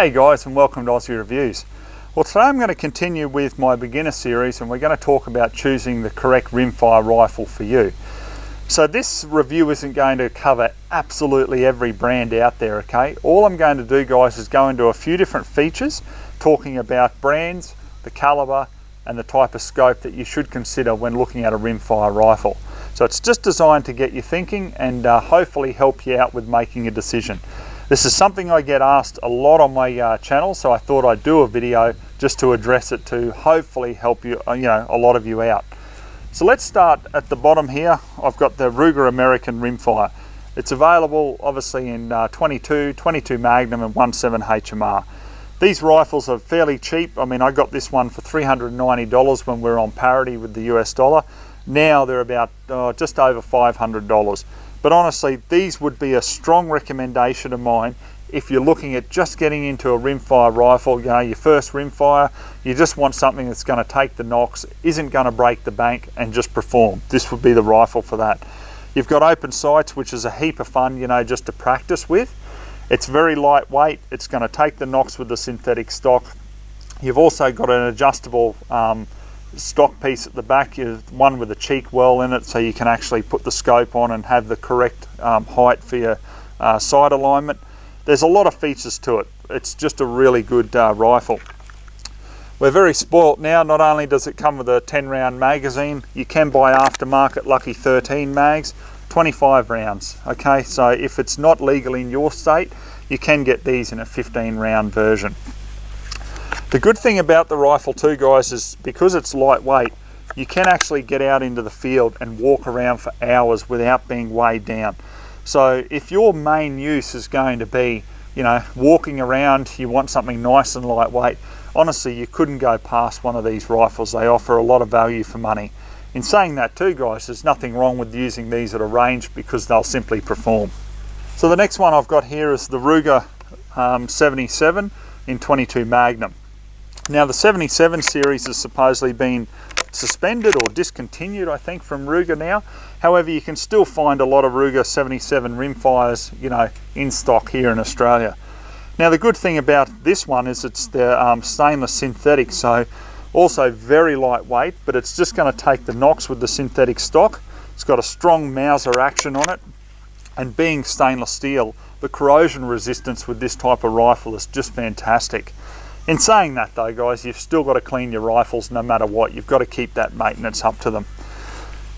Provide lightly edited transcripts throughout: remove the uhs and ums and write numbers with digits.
Hey guys, and welcome to Ozzie Reviews. Well, today I'm going to continue with my beginner series and we're going to talk about choosing the correct rimfire rifle for you. So this review isn't going to cover absolutely every brand out there, okay? All I'm going to do, guys, is go into a few different features, talking about brands, the caliber, and the type of scope that you should consider when looking at a rimfire rifle. So it's just designed to get you thinking and hopefully help you out with making a decision. This is something I get asked a lot on my channel, so I thought I'd do a video just to address it to hopefully help you, a lot of you out. So let's start at the bottom here. I've got the Ruger American Rimfire. It's available obviously in 22 Magnum and 17 HMR. These rifles are fairly cheap. I mean, I got this one for $390 when we were on parity with the US dollar. Now they're about just over $500. But honestly, these would be a strong recommendation of mine if you're looking at just getting into a rimfire rifle, your first rimfire, you just want something that's going to take the knocks, isn't going to break the bank, and just perform. This would be the rifle for that. You've got open sights, which is a heap of fun, just to practice with. It's very lightweight. It's going to take the knocks with the synthetic stock. You've also got an adjustable stock piece at the back, one with a cheek well in it, so you can actually put the scope on and have the correct height for your sight alignment. There's a lot of features to it. It's just a really good rifle. We're very spoilt now. Not only does it come with a 10-round magazine, you can buy aftermarket Lucky 13 mags, 25 rounds. Okay, so if it's not legal in your state, you can get these in a 15-round version. The good thing about the rifle too, guys, is because it's lightweight, you can actually get out into the field and walk around for hours without being weighed down. So if your main use is going to be, walking around, you want something nice and lightweight, honestly, you couldn't go past one of these rifles. They offer a lot of value for money. In saying that too, guys, there's nothing wrong with using these at a range because they'll simply perform. So the next one I've got here is the Ruger 77 in 22 Magnum. Now the 77 series has supposedly been suspended or discontinued, I think, from Ruger now. However, you can still find a lot of Ruger 77 rimfires, in stock here in Australia. Now the good thing about this one is it's the stainless synthetic, so also very lightweight, but it's just going to take the knocks with the synthetic stock. It's got a strong Mauser action on it, and being stainless steel, the corrosion resistance with this type of rifle is just fantastic. In saying that though, guys, you've still got to clean your rifles no matter what. You've got to keep that maintenance up to them.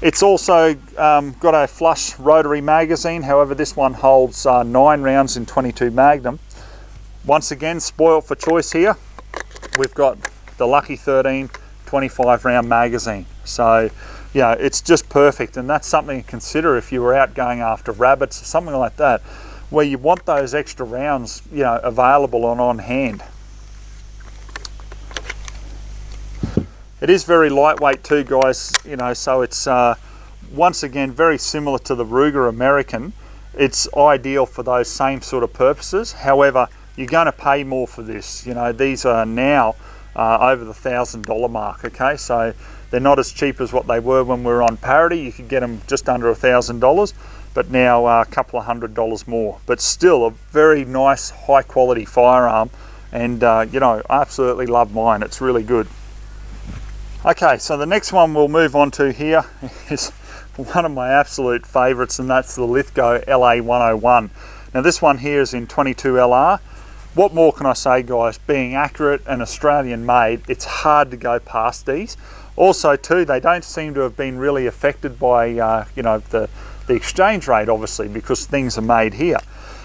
It's also got a flush rotary magazine. However, this one holds 9 rounds in 22 Magnum. Once again, spoiled for choice here. We've got the Lucky 13 25 round magazine. So, it's just perfect. And that's something to consider if you were out going after rabbits or something like that, where you want those extra rounds, available and on hand. It is very lightweight too, guys, so it's once again very similar to the Ruger American. It's ideal for those same sort of purposes. However, you're going to pay more for this. These are now over the $1,000 mark, okay? So they're not as cheap as what they were when we were on parity. You could get them just under $1,000, but now a couple of $100 more. But still a very nice, high quality firearm, and I absolutely love mine. It's really good. Okay, so the next one we'll move on to here is one of my absolute favorites, and that's the Lithgow LA101. Now this one here is in 22 LR. What more can I say, guys? Being accurate and Australian made, it's hard to go past these. Also too, they don't seem to have been really affected by the exchange rate, obviously, because things are made here.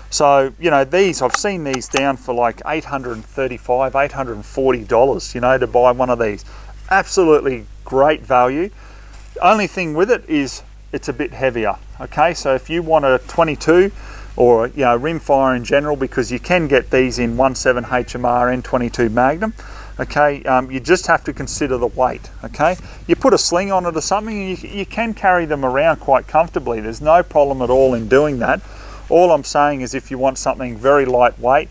So, I've seen these down for like $835, $840, to buy one of these. Absolutely great value. Only thing with it is it's a bit heavier. Okay, so if you want a 22 or rimfire in general, because you can get these in 17 HMR and 22 Magnum, okay, you just have to consider the weight. Okay, you put a sling on it or something, and you can carry them around quite comfortably. There's no problem at all in doing that. All I'm saying is if you want something very lightweight,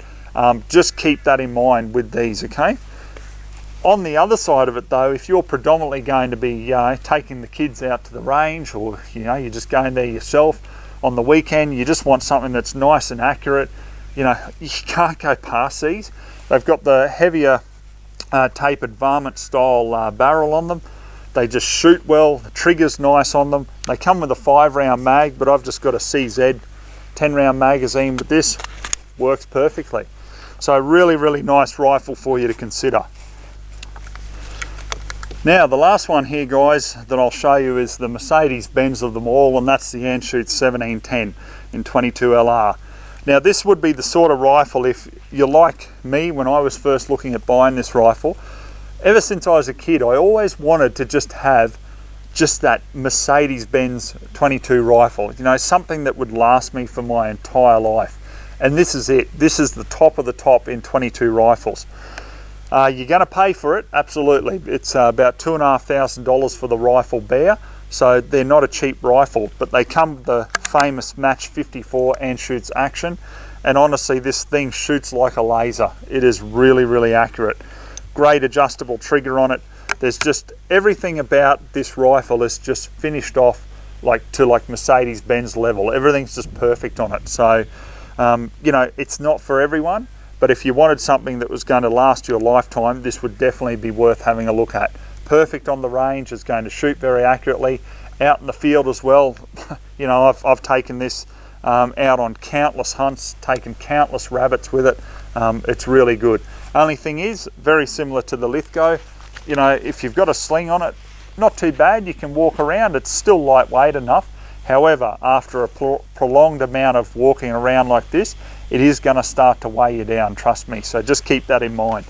just keep that in mind with these. Okay. On the other side of it though, if you're predominantly going to be taking the kids out to the range, or you're just going there yourself on the weekend, you just want something that's nice and accurate, you know, you can't go past these. They've got the heavier tapered varmint style barrel on them. They just shoot well, the trigger's nice on them. They come with a 5-round mag, but I've just got a CZ 10-round magazine with this. Works perfectly. So really nice rifle for you to consider. Now the last one here, guys, that I'll show you is the Mercedes Benz of them all, and that's the Anschutz 1710 in 22 LR. Now this would be the sort of rifle, if you're like me when I was first looking at buying this rifle, ever since I was a kid, I always wanted to just have just that Mercedes-Benz 22 rifle, you know, something that would last me for my entire life. And this is it. This is the top of the top in 22 rifles. You're going to pay for it, absolutely. It's about $2,500 for the rifle bare, so they're not a cheap rifle, but they come with the famous Match 54 Anschutz action, and honestly this thing shoots like a laser. It is really accurate. Great adjustable trigger on it. There's just everything about this rifle is just finished off to Mercedes-Benz level. Everything's just perfect on it. So you know, it's not for everyone, but if you wanted something that was going to last you a lifetime, this would definitely be worth having a look at. Perfect on the range, it's going to shoot very accurately. Out in the field as well, you know, I've taken this out on countless hunts, taken countless rabbits with it. It's really good. Only thing is, very similar to the Lithgow, you know, if you've got a sling on it, not too bad, you can walk around, it's still lightweight enough. However, after a prolonged amount of walking around like this, it is going to start to weigh you down, trust me, so just keep that in mind.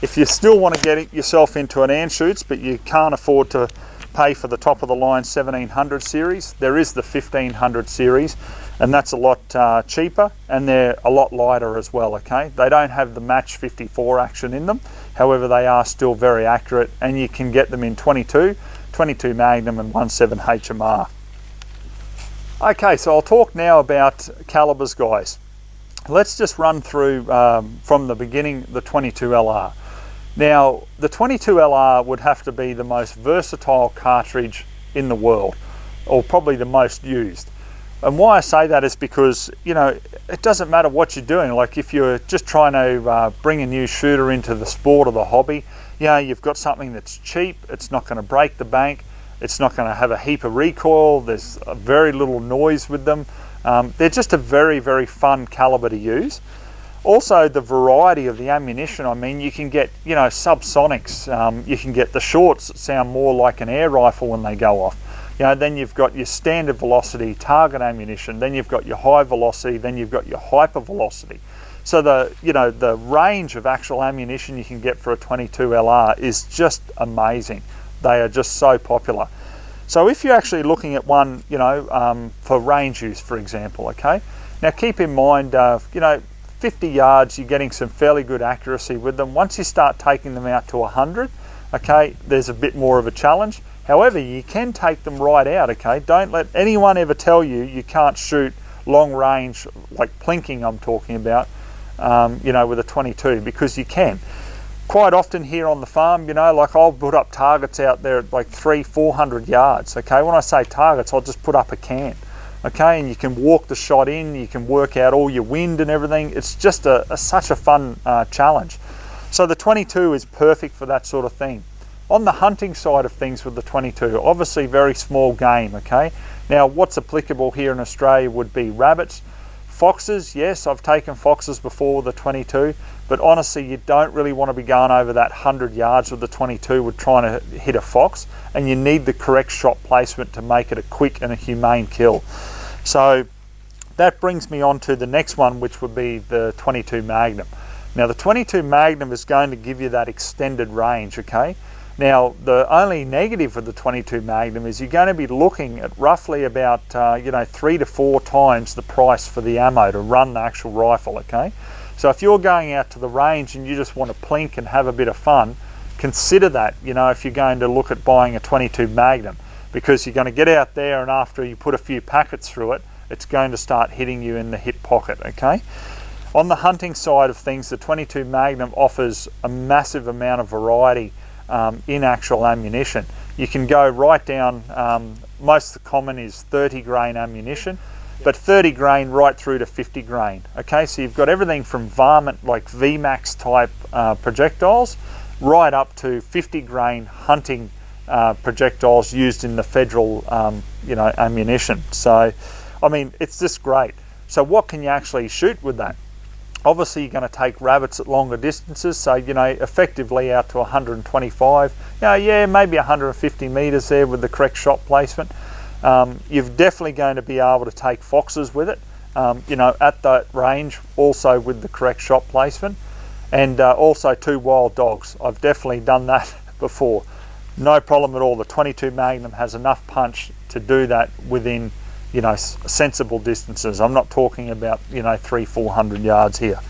If you still want to get yourself into an Anschutz, but you can't afford to pay for the top of the line 1700 series, there is the 1500 series, and that's a lot cheaper, and they're a lot lighter as well, okay? They don't have the Match 54 action in them, however they are still very accurate, and you can get them in 22 Magnum and 17 HMR. Okay, so I'll talk now about calibers, guys. Let's just run through from the beginning the 22 LR. Now, the 22 LR would have to be the most versatile cartridge in the world, or probably the most used. And why I say that is because, you know, it doesn't matter what you're doing. Like if you're just trying to bring a new shooter into the sport or the hobby, you know, you've got something that's cheap, it's not going to break the bank, it's not going to have a heap of recoil, there's very little noise with them. They're just a very fun caliber to use. Also, the variety of the ammunition, I mean, you can get, you know, subsonics, you can get the shorts that sound more like an air rifle when they go off. You know, then you've got your standard velocity target ammunition, then you've got your high velocity, then you've got your hyper velocity. So the range of actual ammunition you can get for a 22 LR is just amazing. They are just so popular. So if you're actually looking at one, you know, for range use, for example, okay? Now keep in mind, you know, 50 yards, you're getting some fairly good accuracy with them. Once you start taking them out to 100, okay, there's a bit more of a challenge. However, you can take them right out, okay? Don't let anyone ever tell you you can't shoot long range, like plinking I'm talking about, you know, with a 22, because you can. Quite often here on the farm, you know, like I'll put up targets out there at like 300-400 yards, okay? When I say targets, I'll just put up a can, okay? And you can walk the shot in, you can work out all your wind and everything. It's just such a fun challenge. So the 22 is perfect for that sort of thing. On the hunting side of things with the 22, obviously very small game, okay? Now what's applicable here in Australia would be rabbits. Foxes, yes, I've taken foxes before with the 22, but honestly you don't really want to be going over that 100 yards with the 22 with trying to hit a fox, and you need the correct shot placement to make it a quick and a humane kill. So that brings me on to the next one, which would be the 22 Magnum. Now the 22 Magnum is going to give you that extended range, okay? Now the only negative with the 22 Magnum is you're going to be looking at roughly about you know, 3 to 4 times the price for the ammo to run the actual rifle, okay? So if you're going out to the range and you just want to plink and have a bit of fun, consider that, you know, if you're going to look at buying a 22 Magnum, because you're going to get out there and after you put a few packets through it, it's going to start hitting you in the hip pocket, okay? On the hunting side of things, the 22 Magnum offers a massive amount of variety in actual ammunition. You can go right down, most common is 30 grain ammunition. but 30 grain right through to 50 grain. Okay, so you've got everything from varmint, like VMAX type projectiles, right up to 50 grain hunting projectiles used in the federal, ammunition. So, I mean, it's just great. So what can you actually shoot with that? Obviously, you're going to take rabbits at longer distances, so, effectively out to 125, maybe 150 metres there with the correct shot placement. You're definitely going to be able to take foxes with it, at that range, also with the correct shot placement, and also 2 wild dogs. I've definitely done that before. No problem at all. The 22 Magnum has enough punch to do that within sensible distances. I'm not talking about 300-400 yards here.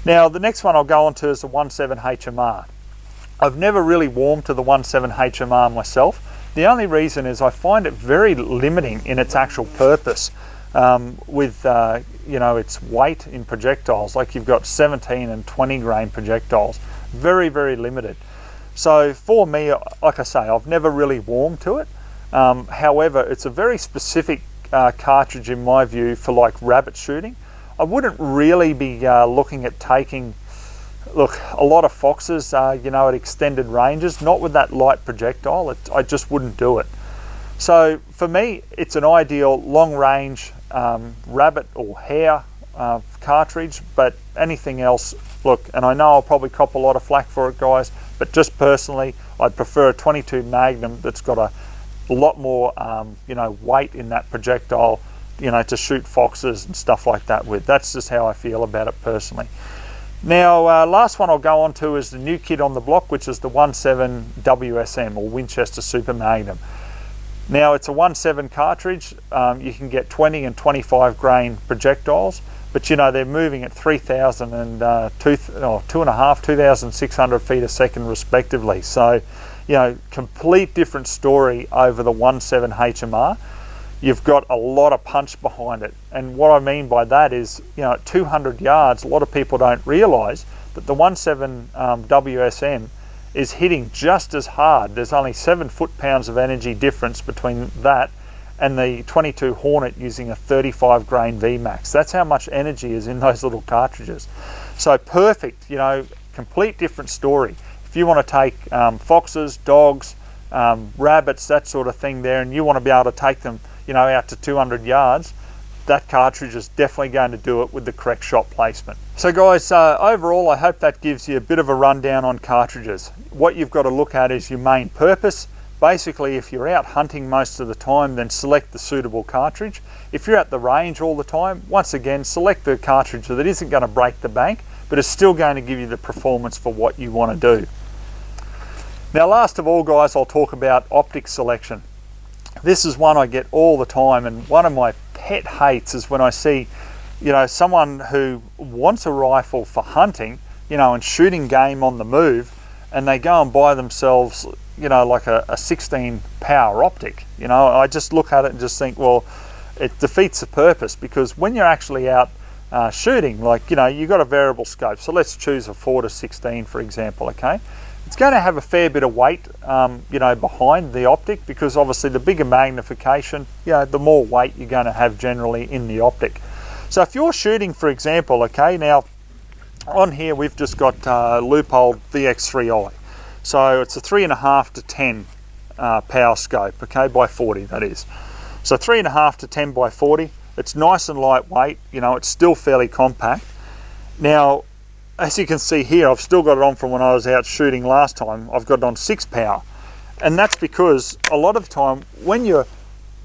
Now the next one I'll go on to is the 17 HMR. I've never really warmed to the 17 HMR myself. The only reason is I find it very limiting in its actual purpose, with its weight in projectiles. Like you've got 17 and 20 grain projectiles, very, very limited. So for me, like I say, I've never really warmed to it. However, it's a very specific cartridge in my view for like rabbit shooting. I wouldn't really be looking at taking, a lot of foxes, at extended ranges, not with that light projectile. I just wouldn't do it. So for me, it's an ideal long range rabbit or hare cartridge, but anything else, and I know I'll probably cop a lot of flack for it, guys, but just personally, I'd prefer a 22 Magnum that's got a lot more, weight in that projectile, to shoot foxes and stuff like that with. That's just how I feel about it personally. Now, last one I'll go on to is the new kid on the block, which is the 17 WSM or Winchester Super Magnum. Now, it's a 17 cartridge. You can get 20 and 25 grain projectiles, but they're moving at 3,000 and 2,600 feet a second respectively. So, complete different story over the 17 HMR. You've got a lot of punch behind it. And what I mean by that is, at 200 yards, a lot of people don't realise that the 17 WSM is hitting just as hard. There's only 7 foot-pounds of energy difference between that and the 22 Hornet using a 35 grain VMAX. That's how much energy is in those little cartridges. So perfect, complete different story. If you want to take foxes, dogs, rabbits, that sort of thing there, and you want to be able to take them, out to 200 yards, that cartridge is definitely going to do it with the correct shot placement. So guys, overall, I hope that gives you a bit of a rundown on cartridges. What you've got to look at is your main purpose. Basically, if you're out hunting most of the time, then select the suitable cartridge. If you're at the range all the time, once again, select the cartridge that isn't going to break the bank, but is still going to give you the performance for what you want to do. Now, last of all, guys, I'll talk about optic selection. This is one I get all the time, and one of my pet hates is when I see, someone who wants a rifle for hunting, and shooting game on the move, and they go and buy themselves, like a 16 power optic. I just look at it and just think, well, it defeats the purpose, because when you're actually out shooting, you've got a variable scope. So let's choose a 4 to 16, for example, okay? It's going to have a fair bit of weight, behind the optic, because obviously the bigger magnification, the more weight you're going to have generally in the optic. So if you're shooting, for example, okay, now on here we've just got Leupold VX3i. So it's a 3.5 to 10 power scope, okay, by 40 that is. So 3.5 to 10 by 40. It's nice and lightweight, it's still fairly compact. Now, as you can see here, I've still got it on from when I was out shooting last time. I've got it on 6 power. And that's because a lot of the time when you're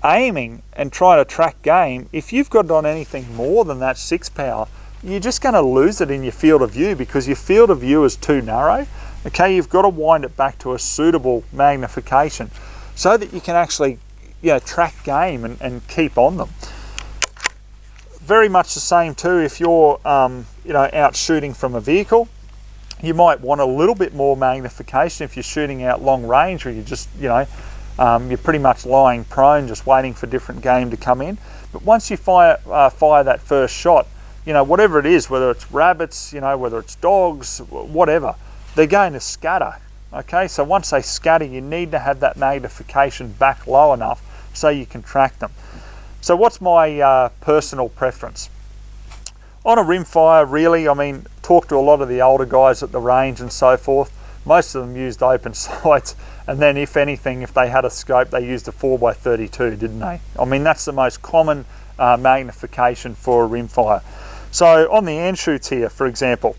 aiming and trying to track game, if you've got it on anything more than that 6 power, you're just going to lose it in your field of view, because your field of view is too narrow. Okay, you've got to wind it back to a suitable magnification so that you can actually track game and keep on them. Very much the same too if you're out shooting from a vehicle. You might want a little bit more magnification if you're shooting out long range, or you're just you're pretty much lying prone, just waiting for different game to come in. But once you fire that first shot, whatever it is, whether it's rabbits, whether it's dogs, whatever, they're going to scatter. Okay, so once they scatter, you need to have that magnification back low enough so you can track them. So what's my personal preference? On a Rimfire, really, I mean, talk to a lot of the older guys at the range and so forth. Most of them used open sights, and then if anything, if they had a scope, they used a 4x32, didn't they? I mean, that's the most common magnification for a Rimfire. So on the Anschutz here, for example,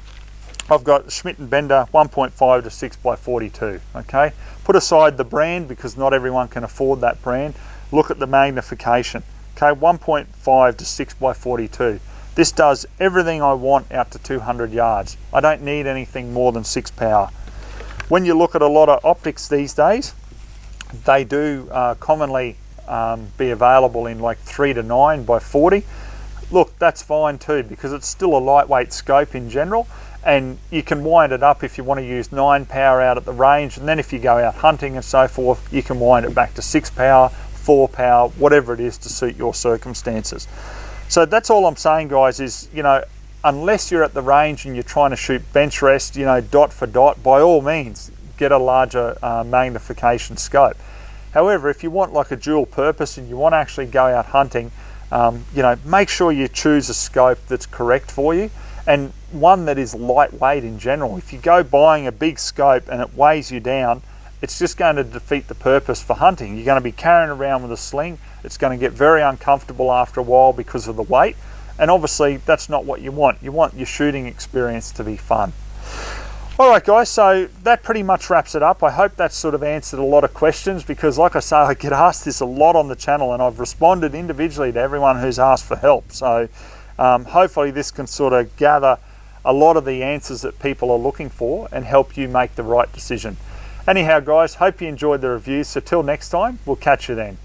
I've got Schmidt & Bender 1.5 to 6x42, okay? Put aside the brand because not everyone can afford that brand. Look at the magnification, okay? 1.5 to 6x42. This does everything I want out to 200 yards. I don't need anything more than 6 power. When you look at a lot of optics these days, they do commonly be available in like 3 to 9 by 40. Look, that's fine too, because it's still a lightweight scope in general, and you can wind it up if you want to use 9 power out at the range, and then if you go out hunting and so forth, you can wind it back to 6 power, 4 power, whatever it is to suit your circumstances. So that's all I'm saying, guys, is, you know, unless you're at the range and you're trying to shoot bench rest, you know, dot for dot, by all means, get a larger magnification scope. However, if you want like a dual purpose and you want to actually go out hunting, you know, make sure you choose a scope that's correct for you, and one that is lightweight in general. If you go buying a big scope and it weighs you down, it's just going to defeat the purpose for hunting. You're going to be carrying around with a sling. It's going to get very uncomfortable after a while because of the weight. And obviously that's not what you want. You want your shooting experience to be fun. All right, guys, so that pretty much wraps it up. I hope that sort of answered a lot of questions, because like I say, I get asked this a lot on the channel, and I've responded individually to everyone who's asked for help. So hopefully this can sort of gather a lot of the answers that people are looking for and help you make the right decision. Anyhow, guys, hope you enjoyed the review. So till next time, we'll catch you then.